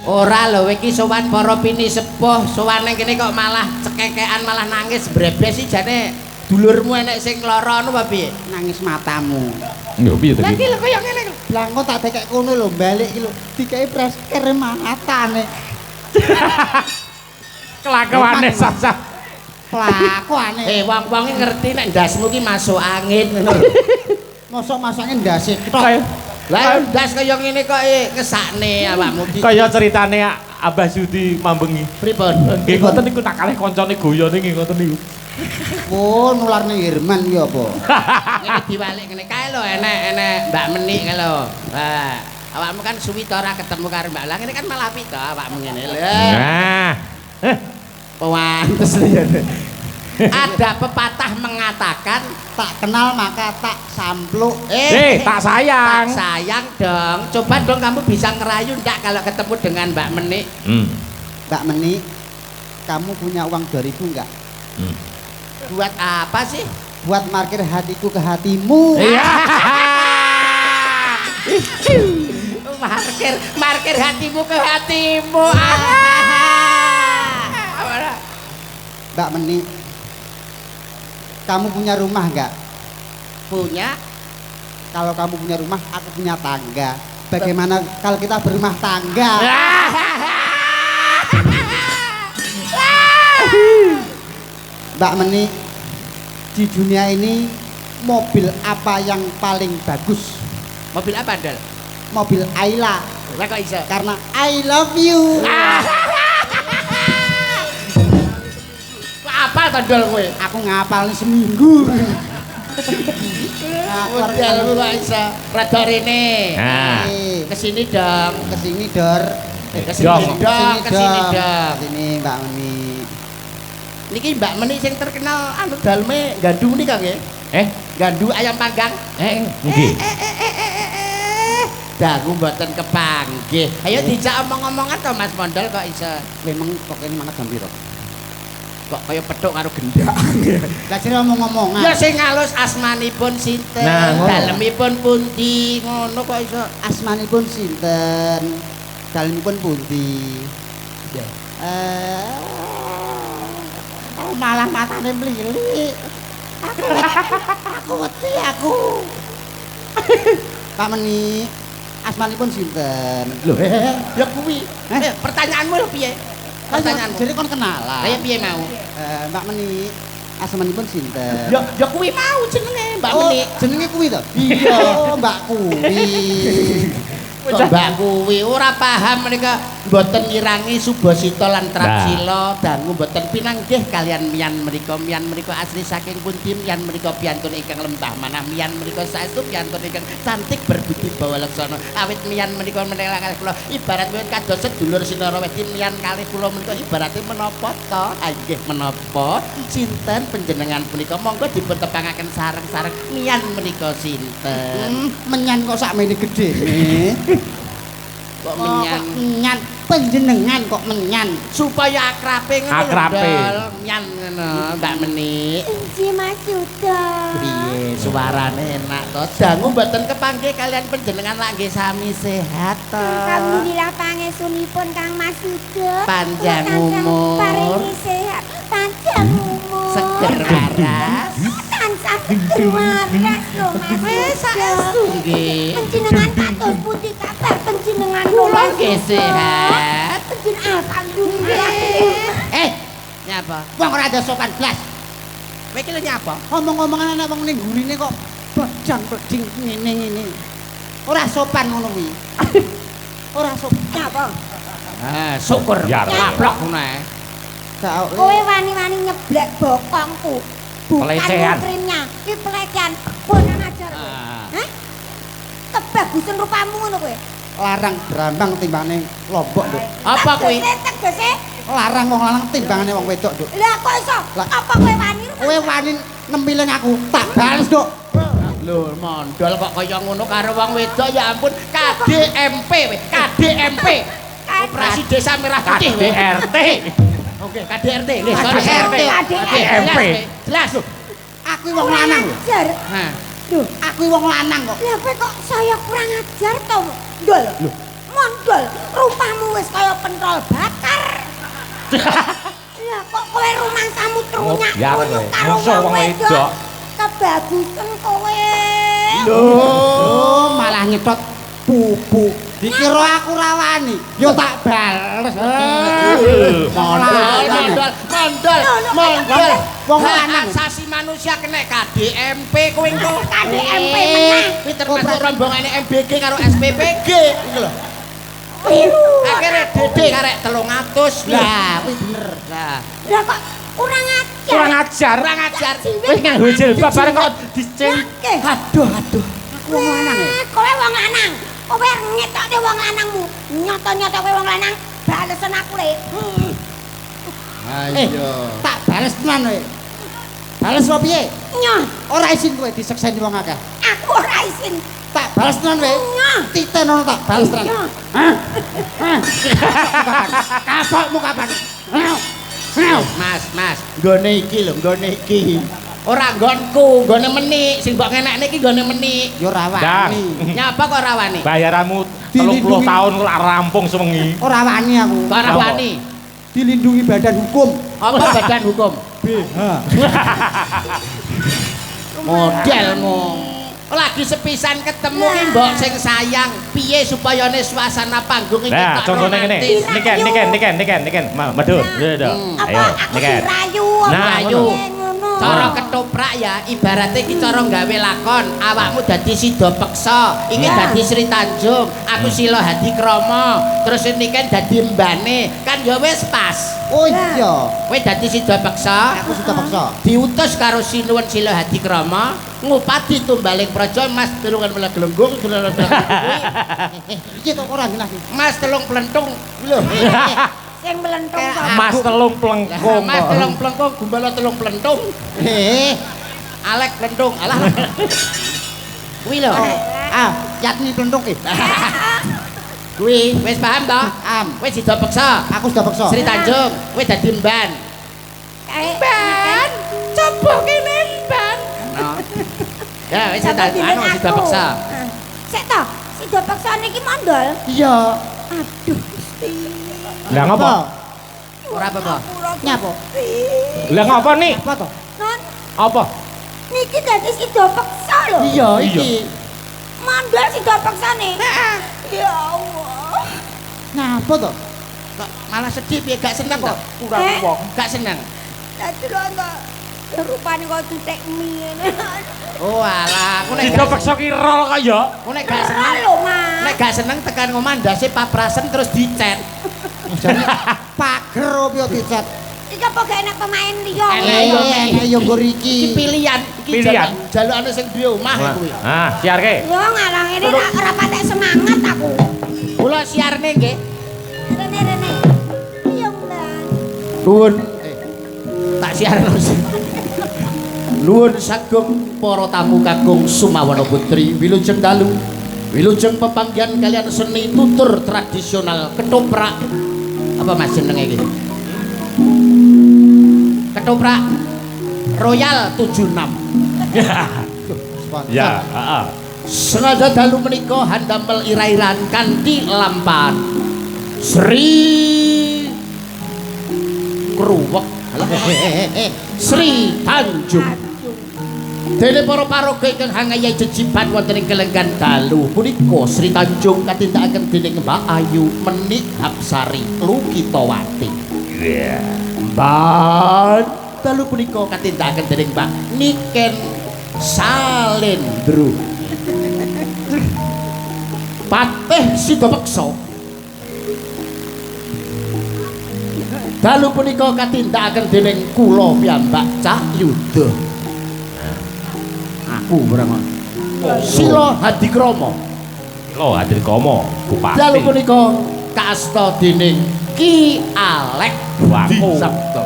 Ora lho iki sowan para pini sepuh, sowan ning kene kok malah cekekekan malah nangis brebes sih jane dulurmu enek sing lara anu apa piye? Nangis matamu. Lho piye to Lah iki? iki lho kaya ngene lho. Blangko tak dekek kono lho balik iki lho. Dikei presker matane. Kelakuane sah-sah. Kelakuane. Wong-wong iki ngerti nek ndasmu ki masuk angin ngono. Mosok masake ndase tok. Lah ndas kaya ngene kok ngesakne awakmu iki. Kaya ceritane Abah Sudi mambengi. Pripun? Nggih ngoten niku tak kalih kancane goyone nggih ngoten niku. Oh, nularne Herman ya apa? Ngene diwalik ngene kae lho enek Mbak Menik kae lho. Lah, awakmu kan suwi to ora ketemu karo Mbak Lah ngene kan malah apik to awakmu ngene lho. Nah. Pantes ya. Ada pepatah mengatakan Tak kenal maka tak sampluk. Tak sayang. Tak sayang dong. Coba dong kamu bisa ngerayu ndak kalau ketemu dengan Mbak Menik? Mbak Meni, kamu punya uang 2000 enggak? Buat apa sih? Buat markir hatiku ke hatimu. Iya. Markir hatimu ke hatimu. Mbak Meni, kamu punya rumah enggak? Punya. Kalau kamu punya rumah, aku punya tangga. Bagaimana kalau kita berumah tangga? Mbak Meni, di dunia ini mobil apa yang paling bagus? Mobil apa, Dal? Mobil Ayla. Lah kok iso? Karena I love you. Apa to, Dal kowe? Aku ngapal seminggu. Modalmu kok iso? Rada rene. Nah. Kesini dong. Kesini Dor. Kesini dong. Kesini dong. Sini Mbak Meni. Niki Mbak Menik sing terkenal anu dalme gandu menika nggih. Gandu ayam panggang. Nggih. Dangu mboten kepanggih. Ayo dijak omong-omongan to Mas Mondol kok iso. Memang kok kene mangan jam piro? Kok kaya petuk karo gendang. Lah jare omong-omongan. Ya sing ngalus asmanipun sinten, Nah, ngono. dalemipun pundi, ngono kok iso. Asmanipun sinten? Dalemipun pundi? Malah matane mlilik. Aku wedi aku. Pak Meni, asmanipun sinten? Lho, ya kuwi. Pertanyaanmu lho piye? Pertanyaanmu. Jadi kon kenalan. Lah piye mau? Mbak Meni, asmanipun sinten? Ya kuwi mau jenenge Mbak Oh, Menik. jenenge kuwi to? Iya, Mbak kuwi. Mbak kuwi ora paham mereka mboten ngirangi Subasita lan Trapsila dangu mboten pinanggih kalian miyan mriku asli saking pundi miyan mriku piyantun ingkang lembah manah miyan mriku saestu piyantun ingkang cantik berbudi bawa laksana awit miyan mriku menela kalih kula ibarat wiwit kados sedulur Sinara Wedi miyan kalih kula menika ibarate menapa to inggih menapa sinten panjenengan punika monggo dipun tepangaken sareng-sareng miyan menika sinten Menyan kok sakmene gedene. kok menyan Menyan panjenengan kok menyan supaya akrabe ngono lho, Akrabe. Dol. Nyan ngono Mbak Menik Inji Mas Yuda. piye suarane enak to dangu mboten kepanggih kalian panjenengan lak nggih sami sehat to Alhamdulillah pangesunipun Kang Mas Yuda. Panjang Tansah umur. Paringi sehat, panjang umur. seger waras Tansah waras lho Mas. saestu nggih Panjenengan kados pundi kabar panjenengan kula nggih sehat Panjenengan alhamdulillah. nyapa wong ora ada sopan blas kowe iki lho nyapa ngomong-ngomongan anak wong ning gurine kok bajang-bajing ngene-ngene ora sopan ngono kuwi ora sopan apa syukur Ya, kaplok ngono ae Kowe wani-wani nyeblek bokongku. Bukan Pelecehan. mukrimnya, iki pelecehan. Bonan ajar kowe. Hah? Kebagusan rupamu ngono kowe. larang brambang timbangane lombok Nduk apa kuwi Tegese. larang wong lanang timbangane wong wedok Nduk Lah kok iso? Lah. Apa kowe wani? kowe wani nempilen aku tak bales Nduk lho mondol kok kaya ngono karo wong wedok ya ampun KDMP we KDMP Operasi Desa Merah Putih we DRT. oke KDRT nggih sorry KDRT. KDMP jelas lho aku wong lanang lho Ajar. nah aku wong lanang kok Lah kowe kok saya kurang ajar to? Ndol. Mondol, rupamu wis kaya pentol bakar. Lah kok kowe rumangsamu trunyak Ya kowe. karo Mosok wong wedok. Kebagusan kowe. Loh, malah nyetot bubuk. Dikira aku rawani, yo tak bales. Mondol. Wong lanang. Asasi manusia kena KDMP kowe engko. KDMP meneh. Kuwi termasuk rombongane MBG karo SPPG iki lho. Akhirnya Dede karek 300. Lah, kuwi bener. Lah kok kurang ajar. Kurang ajar. kurang ajar. Wis nganggo jilbab bareng kok diceng. Aduh. Aku wong lanang. Kowe wong lanang. Kowe ngetokne wong lanangmu. Nyata-nyata kowe wong lanang. Balesen aku le. Ayo. Tak bales tenan kowe. Bales opo piye? Nyoh, Ora isin kowe disekseni wong akeh. aku ora isin. Tak bales tenan kowe. Nyoh. Titen ono tak bales tenan. Nyoh. Kapokmu kapan? Mas, nggone iki lho, nggone iki. Ora nggonku, nggone menik, sing mbok ngenekne iki nggone menik. Yo ora Dang. wani. Nyapa kok ora wani? Bayaranmu 30 Dilindungi. tahun kok rampung sewengi. Ora wani aku. Kok ora Apa? wani? Dilindungi badan hukum. Apa badan hukum? BH. Modelmu. Lagi sepisan ketemu ki mbok sing sayang. Piye supayane suasana panggung iki Nah, tak contohnya ngene. romantis? Niken. Madun. Ayo, Apa aku niken. rayu? Nah, Rayu. ngono. Cara ketoprak ya, ibaratnya iki cara nggawe lakon. Awakmu dadi Sida Peksa, iki dadi Sri Tanjung, aku Sila Hadi Krama, terus ini kan dadi mbane. Kan ya wis pas. Oh iya. Kowe dadi Sida Peksa, Aku sudah paksa. diutus karo Sinuwun Sila Hadi Krama, ngupati tumbaling praja Mas Tulungan Melaglenggung, Iki kok ora ngenah iki. Mas Telung Plentung. Lho. Sing melentung kok. Mas telung plengkung. Mas Telung Plentung, Gumbala Telung Plentung. Alek Plentung. Alah. Kuwi lho. Yatni plentung ki. Kuwi wis paham to? Kowe Sida Peksa, Aku sudah paksa. Sri Tanjung, kowe dadi mban. Ban. Coba kene mban. Ya wis Sida Peksa. Sik to, Sida Peksa niki mondol. Iya. Aduh, Gusti. Lah ngapa? Ora apa-apa. Nyapa? Lah ngapa nih? Apa to? Non, Apa? niki dadi Sida Peksa lho. Iya iki. Mondol Sida Peksa nih. Ya Allah. Nyapa to? Kok malah sedih piye gak seneng kok? Kurang wong. Gak seneng. Dadi lho enggak. Rupane kok tutek mie ngene. Oh alah, aku nek Sida Peksa ki rol kok ya. aku nek gak seneng. Lho, Mas. Nek gak seneng tekan ngomah ndase paprasen terus dicet. Jane pager opo dicet. Iki apa gak enak pemain liya. Enak yo nggo Iki iki. pilihan, iki Pilihan. jalukane sing duwe omah kuwi. Ah, siarke. Yo ngalang ini ora patek semangat aku. Kula siarne nggih. Rene. Iya, Mbak. Nuwun. Tak siarno sih. Nuwun sagung para tamu kakung Sumawana Putri, wilujeng dalu. Wilujeng pepanggihan kalian seni tutur tradisional ketoprak. Apa Mas jenenge iki? Ketoprak Royal 76. Ya, heeh. Senada dalu menika handamel ira-iran kanthi lampahan Sri Kruwek Sri Tanjung. Dene para paraga ingkang hangaya jejiban wonten ing kelenggan dalu punika Sri Tanjung katindakaken dening Mbak Ayu Menik Hapsari Lukitawati. Mbak dalu punika katindakaken dening Mbak Niken Salendro. Patih Sida Peksa. Dalu punika katindakaken dening kula piyambak Cak Yuda. Aku barang Sila Hadi Krama. Lo hadir komo, bupati. Dalu punika kaasta dening Ki Alek Waku. Sabda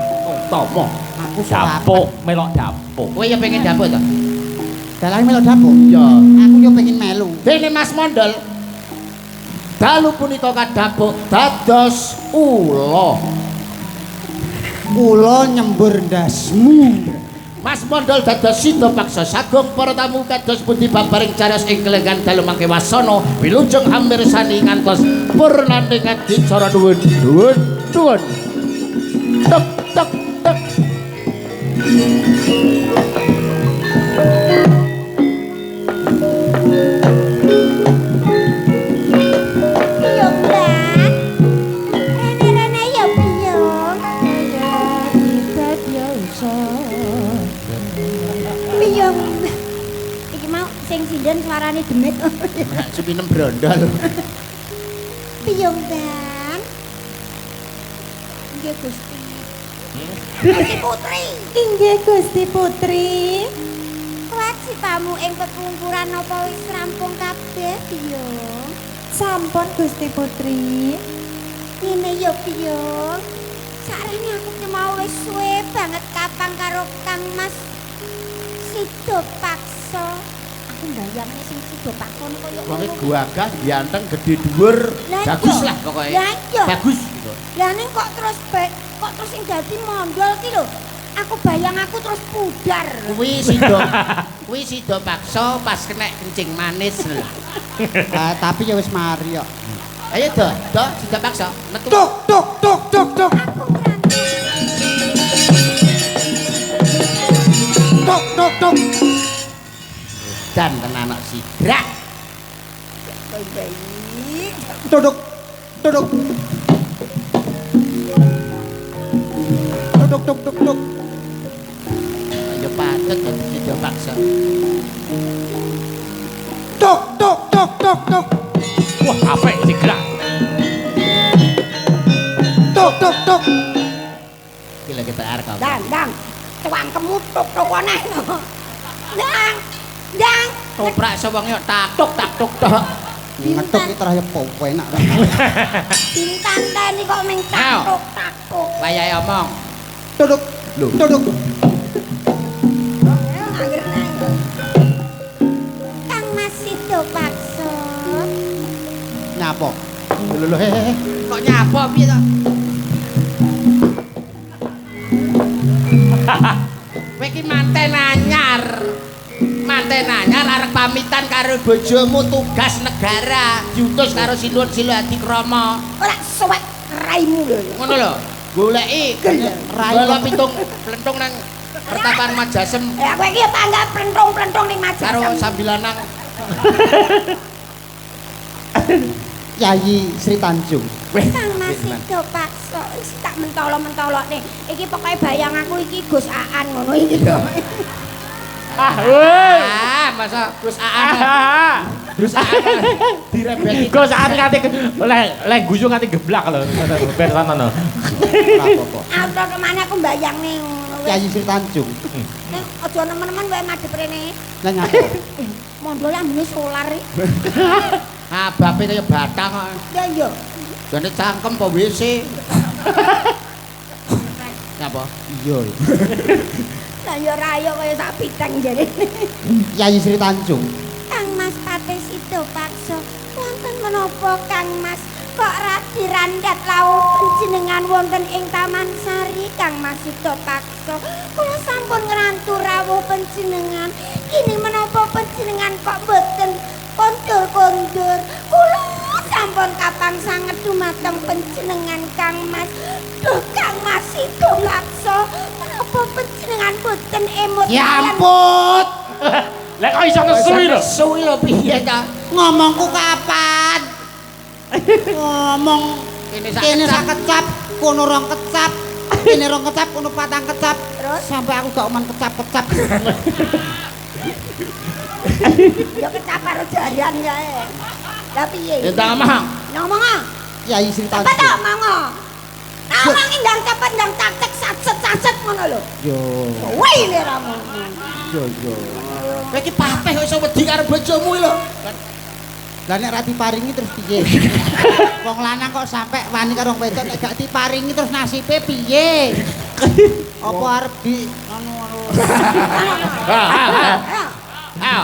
Utama. Aku Dapuk, melok dapuk. Kowe ya pengen dapur to? dalan melu dapur. Ya. Aku yo pengen melu. Dene Mas Mondol. Dalu punika kadapuk dados ula. Kula nyembur ndasmu. Mas Mondol dados sida paksa sagung para tamu kados pundi babaring cariyos ing kelenggan dalu mangke wasana wilujeng hamirsani ngantos purnaning adicara nuwun tek tek tek sinden suarane demit. Supinem brondol. Piyong Bang? Nggih Gusti. Gusti Putri. Inggih Gusti Putri. Waji tamu ing pepungkuran napa wis rampung kabeh, Piyong? Sampun Gusti Putri. Ngene ya Piyong. Sarene aku ki mau wis suwe banget kapang karo Kang Mas Sido Paksa. Aku mbayangke sing Sido Paksa koyo ngono. Wong gagah, ganteng, gedhe dhuwur, bagus lah pokoke. Bagus gitu. Lah ning kok terus sing dadi mondol ki lho. Aku bayang aku terus pudar. Kuwi Sido Paksa pas kena kencing manis lho. Tapi ya wis mari kok. Ayo do Sido Paksa metu. Tuk. Tuk. Dan tenan sidrak. Duduk. Tuk. Ayo patut dadi Sido Paksa. Tuk. Wah, apik sigrak. Tuk. Gila kita arep. Dang. Tuang kemutuk aneh. Dang. Toprak sewong yo tak tuk tok. Ngetuk iki terus ya popo enak. Bintan teni kok ming takuk. Wayahe omong. Duduk. Kang Mas Sido Paksa. Nyapa? Lho kok nyapa piye to? Kowe iki manten anyar. Manten anyar arek pamitan karo bojomu tugas negara diutus karo Sinuwun Sila Adikrama. Ora suwek raimu lho. Ngono lho. Goleki rai pitung plenthung nang Pertapan Majasem. Ya kowe iki tanggap plenthung-plenthung ning Majasem. Karo sambilanang. Yayi Sri Tanjung. Kang Mas Sido Paksa wis tak mentolo-mentolokne. Iki pokoke bayang aku iki Gus Aan ngono iki lho. Masa Gus Aan. Gus Aan direbeki. Gus Aan nganti leh guyu nganti geblak lho. Ben sana no. Auto kemana aku mbayangne ngono wis. Yayi Sri Tanjung. Nek aja nemen-nemen wae madhep rene. Lah ngapa? Mondol ambune solar iki. Abape kaya batang kok. Ya iya. Jane cangkem apa WC? Napa? Iya. Lah ya rayo kaya sak piteng jare. Yayi Sri Tanjung. Kang Mas Pate Sido Paksa, wonten menapa Kang Mas kok radi randhat lawuh panjenengan wonten ing Taman Sari Kang Mas Sido Paksa? Kula sampun ngrantu rawuh panjenengan. Kini menapa panjenengan kok boten kondur-kondur? Kula sampun kapang sanget dumateng panjenengan Kang Mas. Duh Kang Mas Sido Paksa, menapa panjenengan boten emut? Ya ampun. Lek kok iso nesuwi lho. Nesuwi lho piye ta? Ngomongku kapan? Ngomong kene sak kecap, kono rong kecap. Kene rong kecap, kono patang kecap. Terus sampai aku gak oman kecap-kecap. ya kecap karo jarian kae. Lah piye? Ya tak ngomong. Ngomong ah. Yayi Sri Tanjung. Cepet tok ngomong. Ngomong ndang cepet ndang taktek satset ngono lho. Yo. Woi leramu. Yo. Kowe iki papeh kok iso wedi karo bojomu lho. Lah nek ra diparingi terus piye? Wong lanang kok sampe wani karo wong wedok nek gak diparingi terus nasibe piye? Apa arep di anu. Ayo.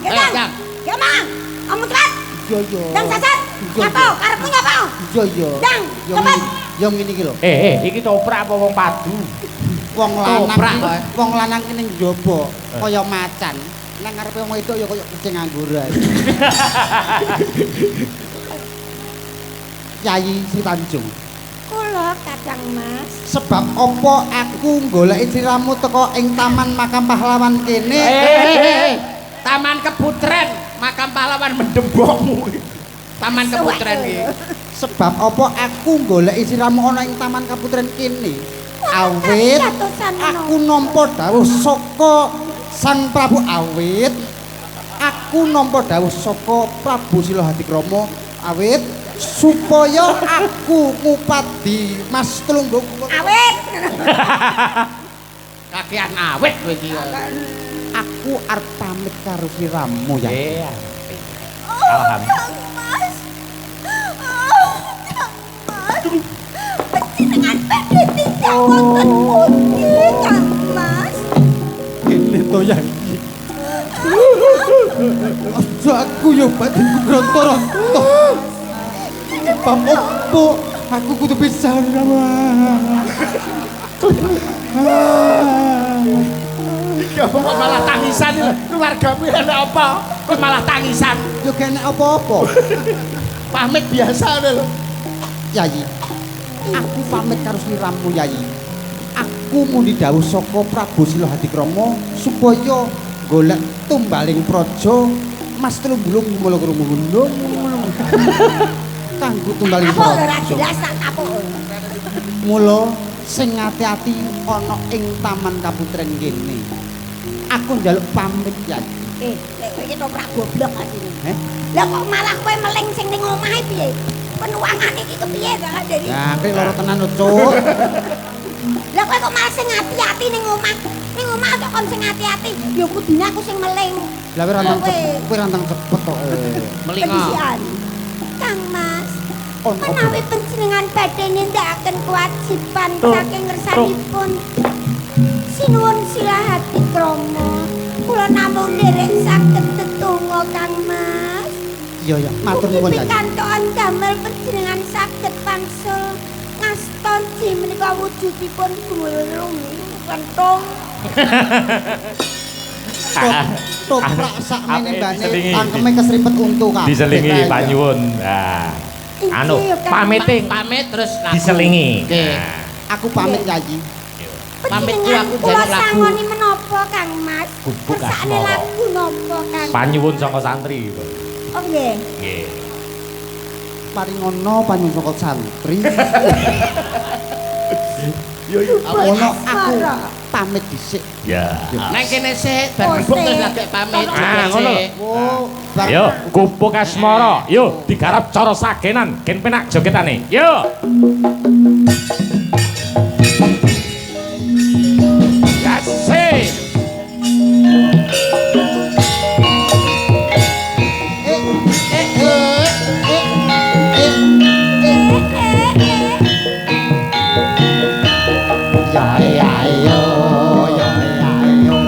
Ketang. Kemang. Kamu cepet. Yo. Ndang sasat. Nyapa? Karepmu nyapa? Yo. Dang, cepet. Yo ngene iki lho. Iki toprak apa wong padu? Toprak kowe. Wong lanang ki ning njaba kaya macan. Nang ngarepe wong wedok ya kaya kucing angguran. Yayi Sri Tanjung. Kula Kakang Mas. Sebab apa aku goleki sliramu teko ing Taman Makam Pahlawan kene? Taman Keputren, Makam Pahlawan mendembokmu. Taman Keputren iki. Sebab apa aku goleki sliramu ana ing Taman Keputren kene? Awit aku nampa dawuh saka Sang Prabu awit aku nampa dawuh saka Prabu Sila Hadikrama awit supaya aku ngupadi Mas Tulunggung Awit. Kakean awit kowe iki. aku arep pamit karo sliramu ya. Iya. Alhamdulillah. Mas. Panjenengan badhe tindak wonten pundi, Kang Mas? Kene to ya iki. Aja aku yo batinku gronto-ronto. Sebab opo aku kudu bisa Ya kok malah tangisan iki. Keluargamu ana apa? Kok malah tangisan? yo kene apa-apa. Pamit biasa lho. Yayi, aku pamit karo sliramu Yayi. Aku muni dawuh saka Prabu Sila Hadikrama supaya golek tumbaling praja Mas Tulunggulung mulo krungu. Kanggo tumbaling Apa ora praja. jelas tak kapuk. Mula sing ati-ati ana ing Taman Kaputren kene. Aku njaluk pamit Yayi. Lek kowe iki toprak goblok asine. Heh? Lah kok malah kowe meling sing ning omahe piye? Penuangane iki kepiye ta Deni? Ya, kowe loro tenan lho, Cuk. Lah kowe kok malah sing ati-ati ning omah. Ning omah kok kon sing ati-ati. Ya kudune aku sing meling. Lah kowe rantang cepet kok. Melingo. Pendisian. Kang Mas, On menawi panjenengan badhe nindakaken kewajiban saking ngersanipun Sinuwun Sila Hadikrama, kula namung nderek saged tetungga Kang Mas. Iya ya, matur nuwun Yayi. Pikantokan damel panjenengan saged wangsul ngastonci menika wujudipun gulung kentung. Toprak sak mene mbane diselingi. tangkeme kesripet untu kabeh. Diselingi kae. Pak Nyuwun. Nah. Anu, Iki, Kang pamit Pamit terus lagu. diselingi. Oke. Nah. Aku pamit Yayi. Pamitku Panjenengan aku kula jaluk lagu. sangoni menapa Kang Mas? Gubuk Kersane asmara. lagu napa Kang? Pak Nyuwun saka santri. Oh nggih. Nggih. Paring ngono panjenengan santri. Yo yo. Ono aku pamit dhisik. Ya. Nang kene sik bar gebuk terus lagi pamit. Ah, ngono lho. Oh, bak- Yo, gubuk asmara. Yo, digarap cara sagenan, gen penak jogetane. Yo. Kasih. Ya ya yo, ya ya yo.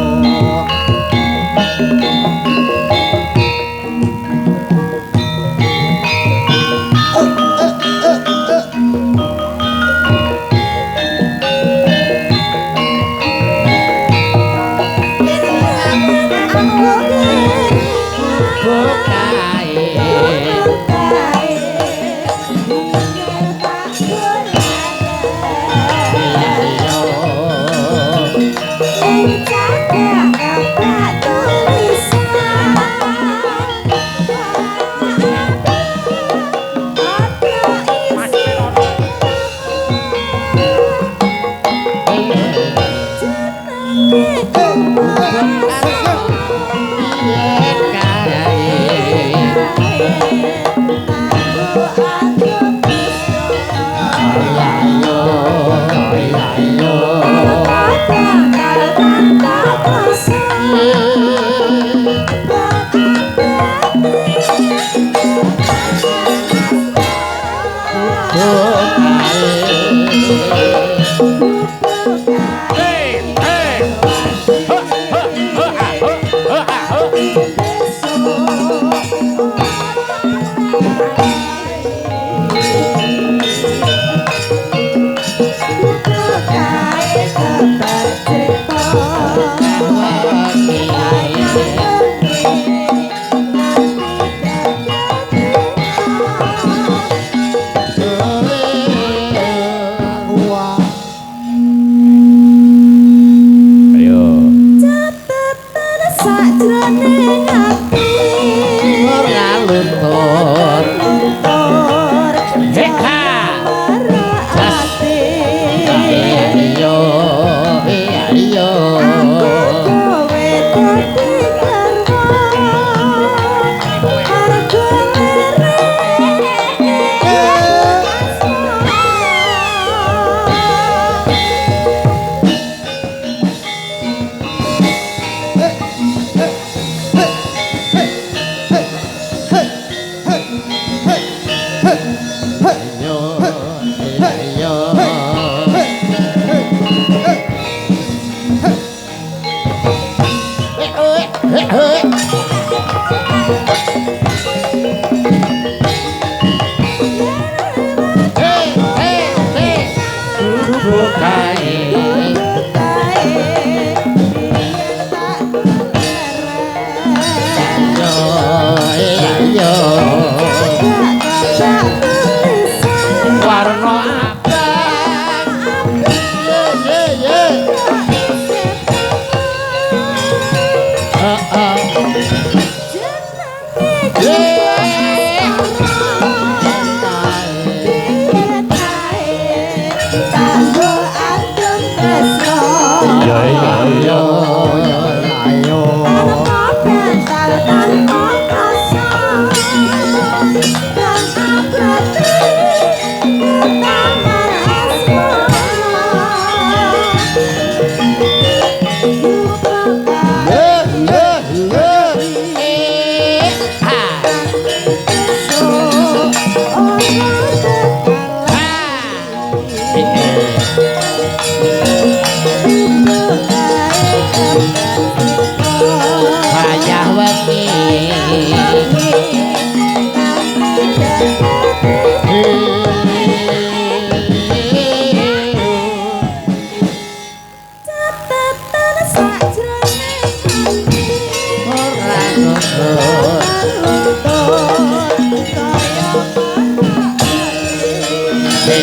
Hey, hey.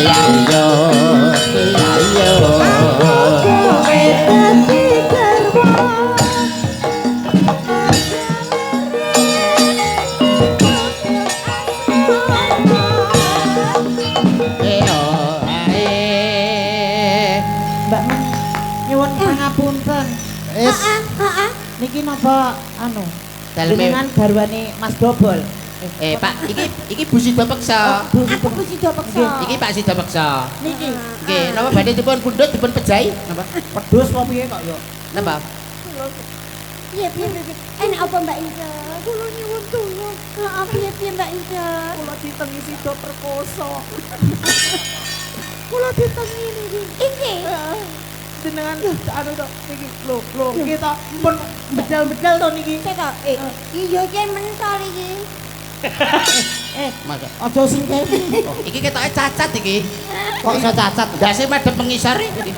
Kiyayo Nyuwun pangapunten. Niki napa anu? Jenengan garwane Mas Dobol. Pak, iki Bu Sida Peksa. Aku Bu Sida Peksa. Iki Pak Sida Peksa. Niki. Nggih, napa badhe dipun pundhut dipun pejahi? Napa? Pedus apa piye kok ya? Napa? Piye piye. Enak apa Mbak Inca? Kula nyuwun tulung. Heeh, piye piye Mbak Inca? Kula ditengi sida perkoso. Kula ditengi niki. Iki. Jenengan anu to niki lho niki to pun bedal-bedal to niki. Cek iya yen mentol iki. Masa. Aja singke. Iki ketoke cacat iki. Kok iso cacat? Ndase madhep pengisor iki.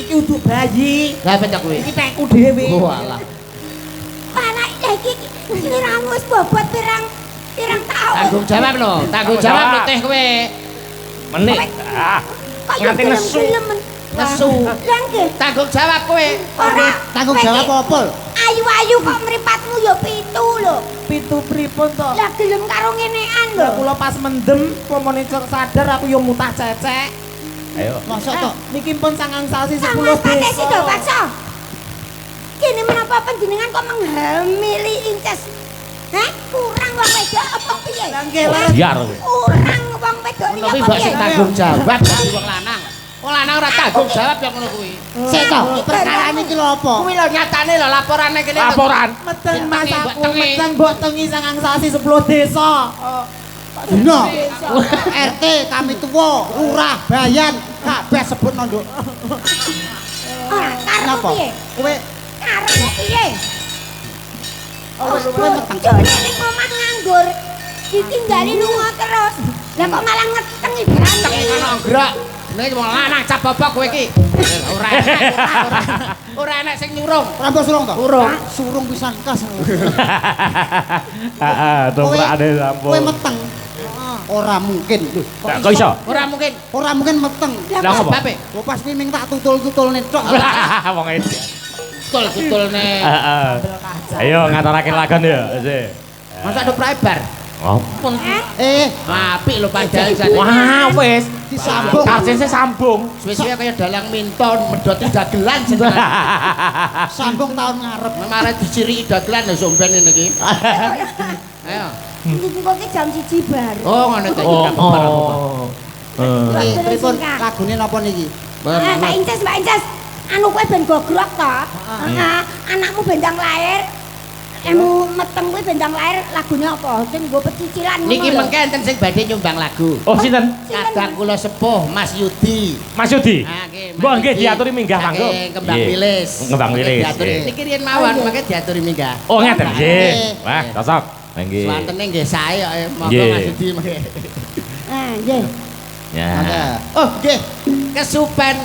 Iki uduk bayi. Lah apa cak kuwi? Iki tekku dhewe. Walah. Anak iki sliramu wis bobot pirang taun. Tanggung jawab lho, tanggung jawab lho teh kowe. Menik. Nganti nesu. Nesu. Lah nggih. Tanggung jawab kowe. Ora Tanggung jawab apa? Ayu-ayu kok mripatmu ya 7 lho. Pitu pripun to? Lah gelem karo ngenekan lho. Lah kula pas mendem pomone sadar aku yo mutah cecek. Ayo. Masa to? Niki pun sangang sasi 10 Sama Pak desa. Sida Paksa. Kene menapa panjenengan kok menghamili Inces? Hah? Kurang wong wedok apa piye? Lah nggih lah. Biar kowe. Kurang wong wedok iki Ngono kuwi apa mbok sing piye? tanggung jawab dadi wong lanang. Wong lanang ora tanggung jawab ya ngono kuwi. Sik to, perkara iki lho apa? Kuwi lho nyatane lho laporane kene. Laporan. Meten Ya, mas tengi, aku mbok tengi. meten mbok tengi sangang sasi 10 desa. Dino. RT kami tuwa, lurah, bayan, kabeh sebut nduk. Ora karep Napa? piye? Kowe Karep piye? kowe meteng. Jane ning omah nganggur. Ditinggali lunga terus. Lah kok malah ngeteng iki berarti. Tengi kono nggrok. Jenenge wong lanang cap bobok kowe iki. Ora enak. Ora enak sing nyurung. Rambut surung to? Urung. Surung pisan kas. Heeh, tumrake sampun. Kowe meteng. Ora mungkin. Lho, Lah kok iso? Ora mungkin. ora mungkin meteng. Lah ngopo? Sebabe Kok pas kuwi ming tak tutul-tutulne tok. Wong itu. betul-betulne. Heeh. Ayo ngaturake lakon ya. Sik. Masa ada prebar. Oh. Apik lho padahal jane. Wah, wis Disambung. Karsese sambung. Suwe-suwe kaya dalang minton, medhoti dagelan jenengan. Sambung tahun ngarep. Mare diciriki dagelan lho somben ngene iki. Ayo. Iki kok jam 1 bar. Oh, ngono ta iki tak bar aku. Nggih, pripun lagune napa niki? Mbak Inces, Mbak Inces. Anu kowe ben gogrok to? Heeh. Anakmu bendang lahir. Emu meteng kuwi bendang lahir lagune apa? Sing nggo pecicilan ngono. Niki mengke enten sing badhe nyumbang lagu. Oh, sinten? Kadang kula sepuh Mas Yudi. Mas Yudi. Ah, nggih. Mbok nggih diaturi minggah mangko. Saking Kembang Nggih. Wilis. Kembang Wilis. Diaturi. Nggih. Niki riyen mawon mengke diaturi minggah. Oh, ngeten nggih. Nggih. Wah, cocok. Nggih. Swantene nggih sae kok monggo Nggih. Mas Yudi mengke. Nggih. Ya. Oh, nggih. Kesupen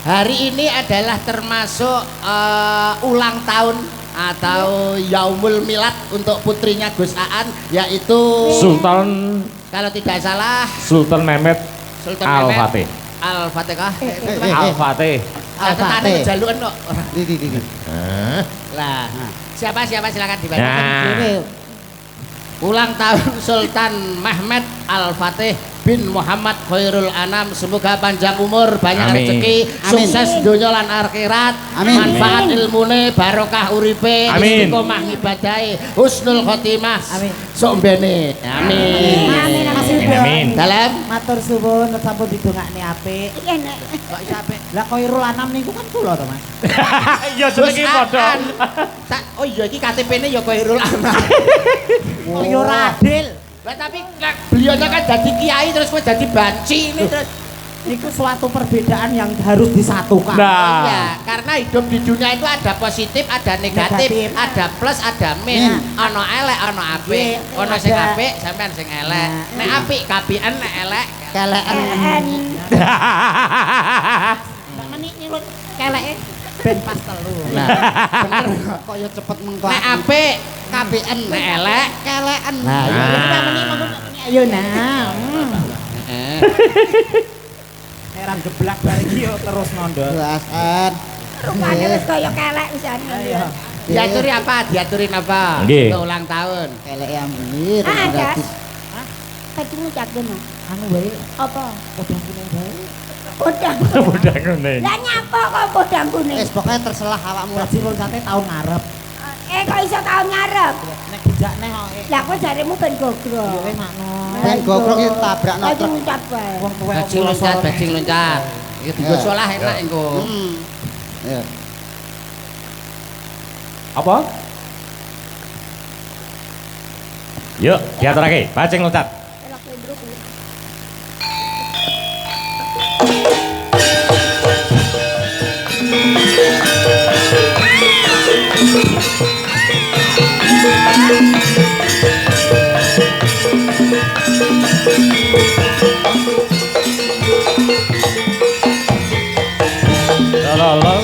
hari ini adalah termasuk ulang tahun atau Yaumul Milad untuk putrinya Gus Aan, yaitu Sultan kalau tidak salah Sultan Mehmet Sultan Al-Fatih. Al-Fatihah. Al-Fatih. Al-Fatih jalukan kok. Iki. Lah, siapa silakan dibaca. Nah. Ulang tahun Sultan Mehmet Al-Fatih bin Muhammad Khairul Anam, semoga panjang umur, banyak Amin. rezeki, Amin. sukses dunia lan akhirat, Amin. manfaat ilmune, barokah uripe, Amin. istiqomah ibadahe, husnul khotimah. Amin. Sombene. Amin. Amin. Amin. Dalam Matur suwun sampun didongakne apik. Iki enak. kok iso apik? Lah Khairul Anam niku kan kula to, Mas. Iya jenenge padha. Oh iya iki KTP-ne ya Khairul Anam. Kaya ora adil. Lah tapi beliaunya kan jadi kiai terus kowe jadi banci ini terus. Itu suatu perbedaan yang harus disatukan. Nah. Iya, karena hidup di dunia itu ada positif, ada negatif, Negatif. ada plus, ada min. Ono elek, ono apik. Ono sing Ada. apik, sampean sing elek. Nah. Nek apik kapian, nek elek Keleken. Sama nih nyulut keleke ben pas telu. Nah, Bener kok ya cepet mengko. nek apik KBN nek elek keleken. Nah, iya. Kita meni Ayo nah. Heeh. Heran geblak bareng iki yo terus mondok. Belasan. Rupane wis kaya kelek wisane. Ayo. Diaturi apa? Diaturin apa? Nggih. Untuk ulang tahun. Kelek ambir. Ah, ada. gratis. Tadi ngucapke Mas. Anu wae Apa? podang kuning wae. Podang. Udah kuning. Lah nyapa kok podang kuning? Wis pokoknya terselah awakmu. Berarti loncate tahun ngarep. Kok iso tahun ngarep? Nek dijak neh kok. Lah kok jaremu ben gogro. Yo wis makno. Ben gogrok iki tabrakno Tadi truk. ngucap wae. Wong tuwek Bajing loncat, bajing loncat. Iki dienggo solah enak engko. Ya. Apa? Yuk, diaturake, bajing loncat. Elok lendruk. Lolo.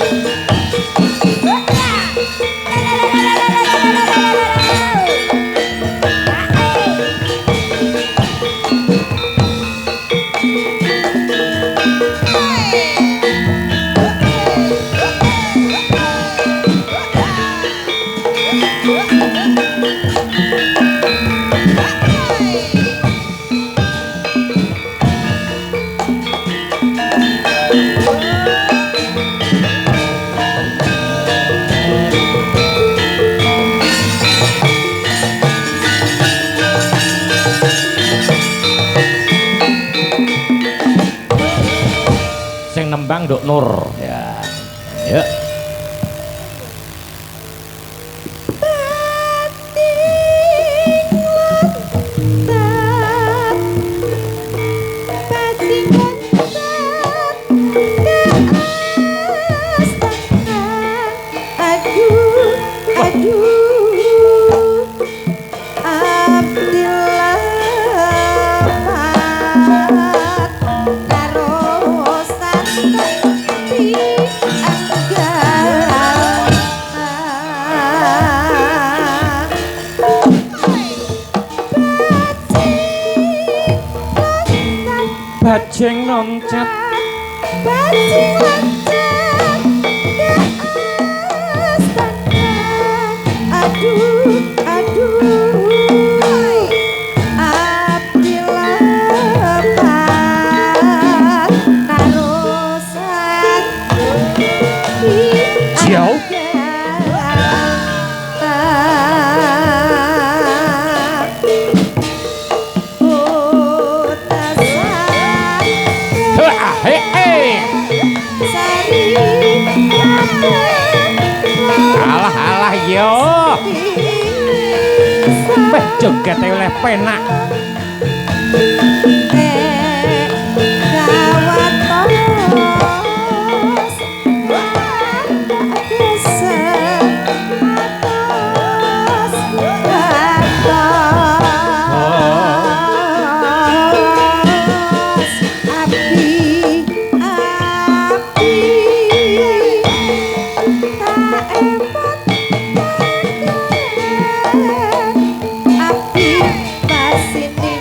Sing nembang Nduk Nur. Ya. Yuk. Bajing loncat. Bajing loncat ke astana. Aduh, aduh. Abdi lepat karo sakti. Jauh. Alah alah yo. Beh joget oleh penak. Api pasine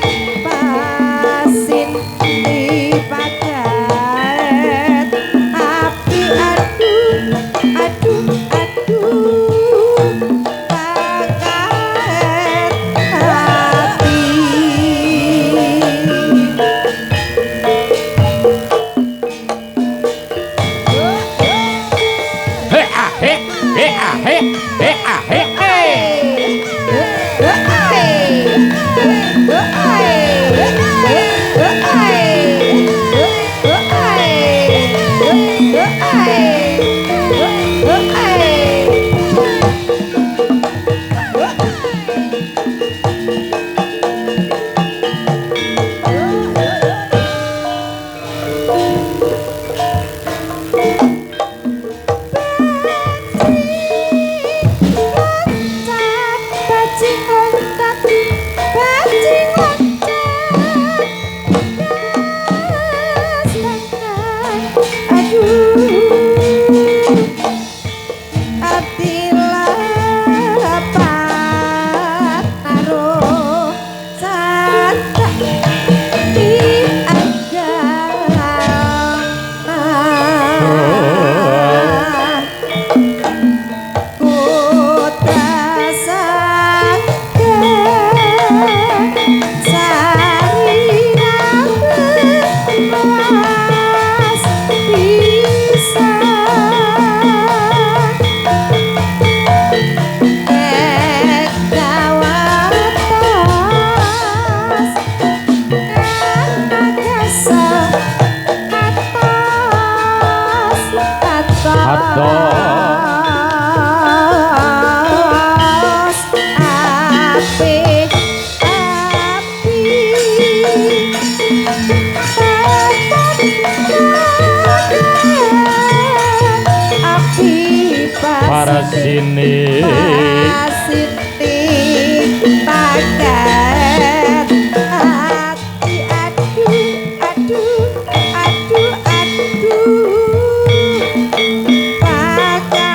ini Siti paket ati aduh aduh aduh aduh paket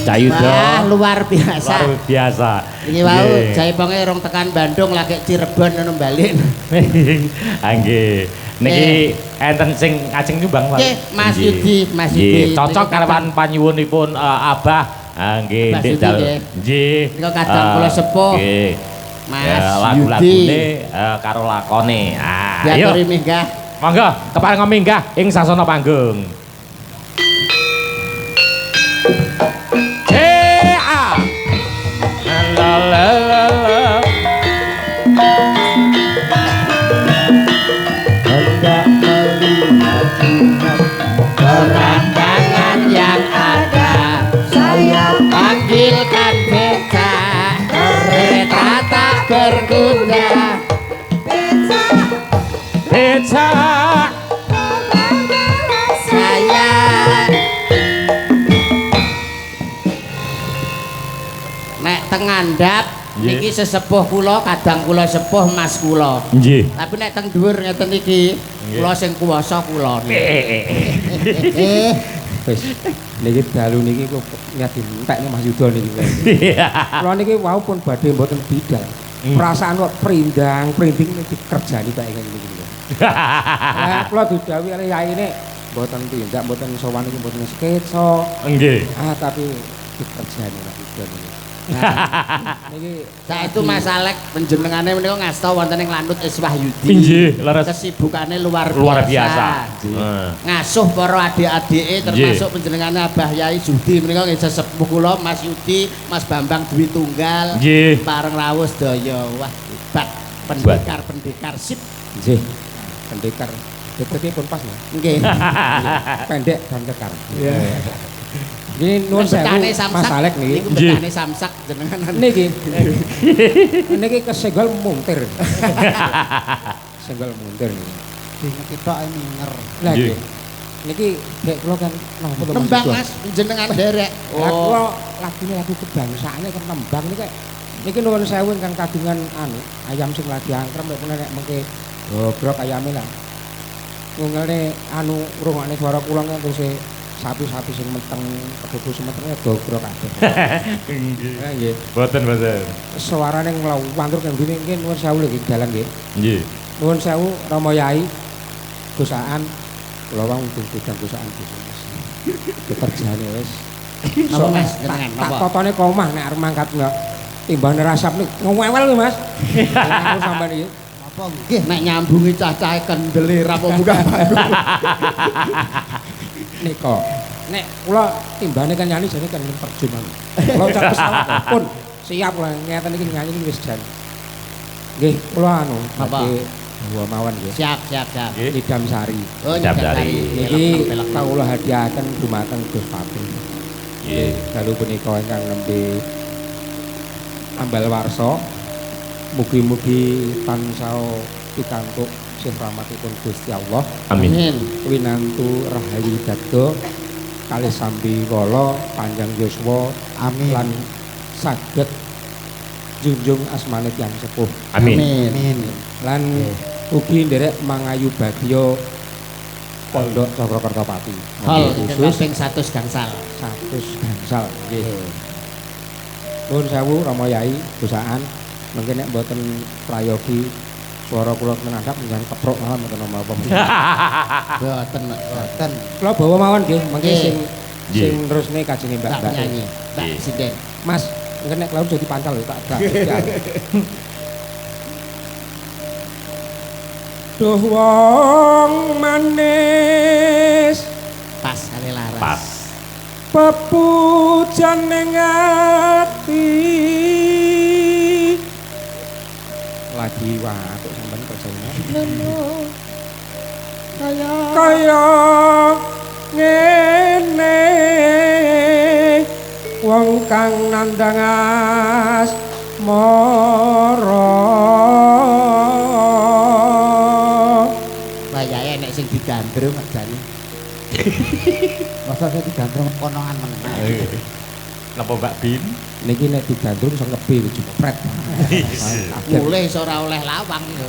Cayuda Wah, luar biasa. luar biasa Ini wau jaiponge rong tekan Bandung lagi Cirebon ngono balik. Angge niki enten sing ajeng nyumbang Pak. Nggih, Mas Nggih. Yudi, Mas Nggih, Yudi. cocok Niki kalawan panyuwunipun Abah. Nggih, Mas Dik Yudi, Dal. nggih. Nggih. Nika kadang kula sepuh. Nggih. Mas Ya, Yudi. lagu-lagune karo lakone. Ah, ayo. Diaturi minggah. Monggo keparenga minggah ing sasana panggung. La la la la. Hendak melihat Pemandangan yang ada, saya panggilkan beca. Kereta tak berkuda. Beca Saya nek teng ngandhap Nggih. niki sesepuh kula, kadang kula sepuh mas kula. nggih. Tapi nek teng dhuwur ngeten iki, Nggih. kula sing kuwasa kula. wis niki dalu niki kok nyadi entekne Mas Yuda niki. Kula niki wau pun badhe mboten bidal. Perasaan kok prindang, prinding niki kerjani kok ingin niki. Lah kula didhawuhi kali yaine mboten tindak, mboten sowan iki mboten sketsa. Nggih. Tapi dikerjani Mas Yuda niki. Niki Saya itu Mas Alek penjenengane menika ngasta wonten ing Lanut Iswahyudi. Nggih, leres. Kesibukannya luar Biasa. Ngasuh para adik-adike termasuk penjenengane Abah Yai Judi menika nggih sesepuh kula Mas Yudi, Mas Bambang Dwi Tunggal. Nggih. Bareng rawuh sedaya. Wah, hebat. Pendekar sip. nggih pendekar. Deteknya pun pas ya. Nggih. Pendek dan kekar. Ini nuwun sewu Betane Mas samsak. Alek niki. Niku betane samsak jenengan. Niki. Niki kesenggol muntir. Senggol muntir niki. Ding ketok minger. Lah Nggih. nggih. Niki dek kula kan napa to Nembang Yuda? Mas jenengan derek. Lah kula lagune lagu kebangsaane kan nembang niki niki nuwun sewu ingkang kagungan ayam sing lagi angkrem nek nek mengke bobrok ayame lah. Ngungelne rungokne swara kula kan terus sapi-sapi sing meteng keduku semetenge dobrok kabeh. Nggih. Lah nggih. Boten. Suarane nglawantur kang ngene iki nuwun sewu lho nggih dalan nggih. Nggih. Nuwun sewu Rama Yai Gusaan kula wau bidang Gusaan Mas. Kerjane wis. Napa Mas jenengan Tak napa? totone ke omah nek arep mangkat nggak timbane rasap nih ngewel lho Mas. Aku sampean iki. Apa nggih nek nyambungi cacahe kendele ra apa buka baru. Nika nek kula timbane kan nyanyi jane kan terjun. Kula ucap pesawat pun siap lah ngeten iki nyanyi iki wis jan. Nggih kula Apa? badhe bawa mawon nggih. Siap. Nggih. Idam Sari. Oh, Siap, nyadari. Dari. Niki kawula hadiahaken dumateng Gus Pati. Nggih. Dalu punika ingkang nembe ambal warsa. Mugi-mugi tansah pikantuk sih rahmatipun Gusti Allah. Amin. Winantu rahayu dado kalih sambi wala panjang yuswa Amin. lan saged junjung asmane tiyang sepuh. Amin. Lan ugi nderek mangayu bagya Pondok Cokrokertopati. Hal khusus ping 100 gangsal. 100 gangsal nggih. Nuwun sewu Rama Yai Gusaan mungkin nek mboten prayogi swara kula menandhap njenengan keprok mawon mboten napa. Boten. Kula bawa mawon nggih, mengki Nggih. sing terusne kajenge Mbak Mbak. penyanyi, Mbak Nggih. Presiden. Mas, mungkin nek kula dadi pancal lho tak dak. Duh wong manis Pas kali laras. Pas. pepujan ning ati. Lagi watuk sampean percaya. Kaya ngene wong kang nandang asmara. Bayae nek sing digandrung jane. Masa saya digandrung konongan meneh. Napa Mbak Bin? Niki nek digandrung iso ngebi jepret. Mulai iso ora oleh lawang yo.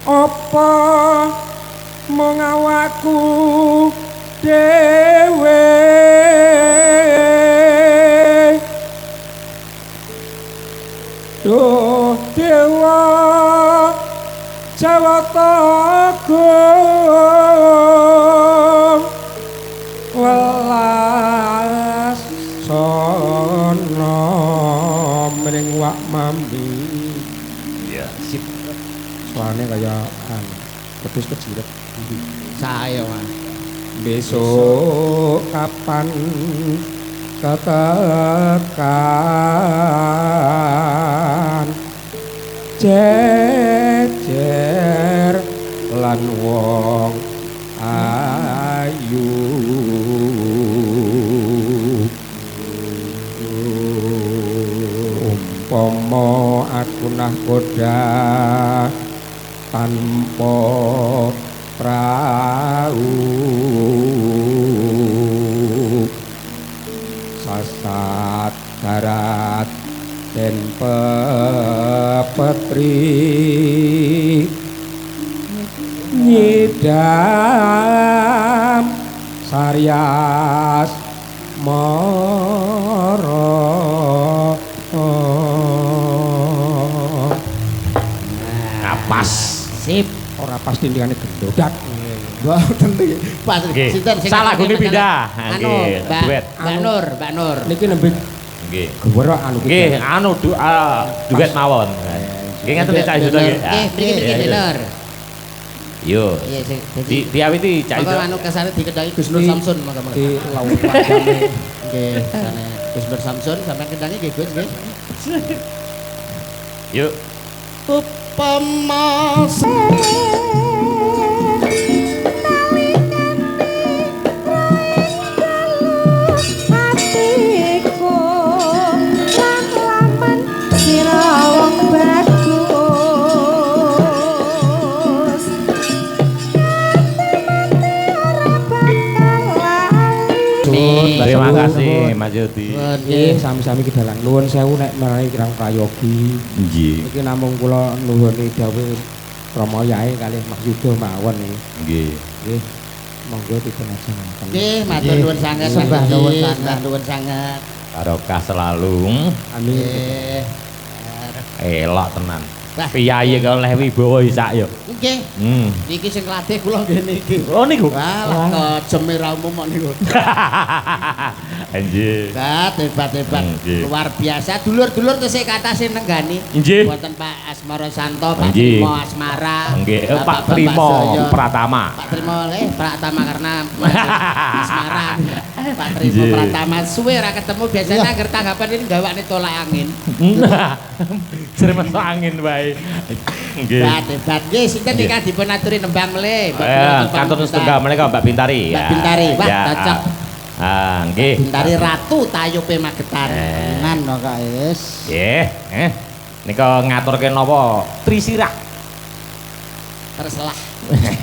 Apa mengawakku dewe Duh dewa Jawatagung welas sono mring wak mambi Iya, sip. soalnya kaya petis kejiret Saya Mas. besok kapan ketekan jejer lan wong ayu umpama aku nahkoda tanpa prau sasat darat den pepetri nyidam Saryas mara Napas. Sip. ora pasti ndikane gendodak Wah, tentu. Pas Nggih. sinten sing Salah ngerti gune masalah? pindah. Anu, Nggih, Mbak duet. Mbak Nur, Mbak Nur. niki nembe Nggih. gewara anu Nggih, anu duet mawon. Nggih ngaten Cak Yuda nggih. Nggih, mriki niki Iya, iya. Nur. Yo. Iya sing Di diawiti Cak Maka Yuda. anu kesane dikendangi Gus Nur Di- Samsun maka di laut Nggih, kesane Gus Nur Samsun sampean kendangi nggih Gus nggih. Yuk. Pemas hatiku lan laman sira wong bagus ora bakal lali Terima kasih Mas Yudi. nggih sami-sami kidalang nuwun sewu nek menawi kirang prayogi Nggih. iki namung kula nuwuni dawuh Rama Yae kalih Mas Yuda mawon nggih Nggih. nggih monggo dipunajeng Nggih, matur nuwun sanget. Sembah Mas nuwun Yudi. sanget. Sembah nuwun sanget. Barokah selalu. amin Nggih. Elok tenan. Wah. Piyayi kok oleh wibawa isak yo. Nggih. Niki sing latih kula ngene iki. Oh niku. Walah, kejeme ra umum kok niku. Nggih. Hebat. Nggih. Luar biasa. Dulur-dulur tesih kathah sing nenggani. Nggih. Wonten Pak Asmara Santo, Pak Nggih. Trimo Asmara. Nggih, Pak Bapak-bapak Trimo saya. Pratama. Pak Trimo Pratama karena Asmara. Pak Trimo Nggih. Pratama suwe ra ketemu biasanya agar tanggapan ini gawakne tolak angin. Jere masuk angin wae. Nggih. Hebat. Nggih, sinten ingkang dipun aturi nembang melih. Kantor setunggal menika Mbak Bintari. Mbak Bintari. Wah, Ya. cocok. Nggih. Bintari Ratu Tayupe Magetan. Nan kok guys. Nggih. Nika ngaturke napa? Trisirah. Terselah.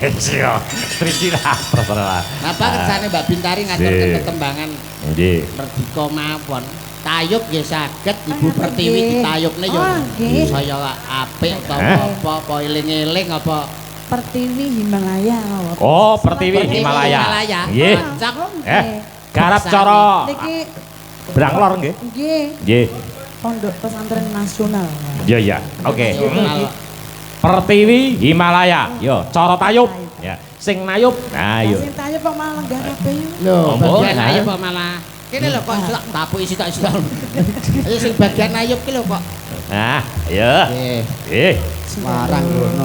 Iya, Trisirah terserah. Napa kersane Mbak Bintari ngaturke Nggih. tetembangan Nggih. Merdika mawon. Tayub nggih saged Ibu Pertiwi ditayubne ya. nggih. Saya apik to apa eling-eling apa Pertiwi Himalaya mawon. Oh, Pertiwi Pertiwi Himalaya. Himalaya. Nggih. Cocok. Garap cara Niki Branglor nggih. nggih Nggih. Pondok Pesantren Nasional. Iya iya. Oke. Nasional. Pertiwi Himalaya. Yo, cara tayub. Ya, sing nayub. Nah, yo. Sing tanya kok malah lenggah kabeh yo. Lho, Oh, bagian nah. ayub kok malah. Kene lho kok tak tapuki sitok sitok. Ayo sing bagian ayub ki lho kok. Nah, ayo. Nggih. Eh. Warang ngono.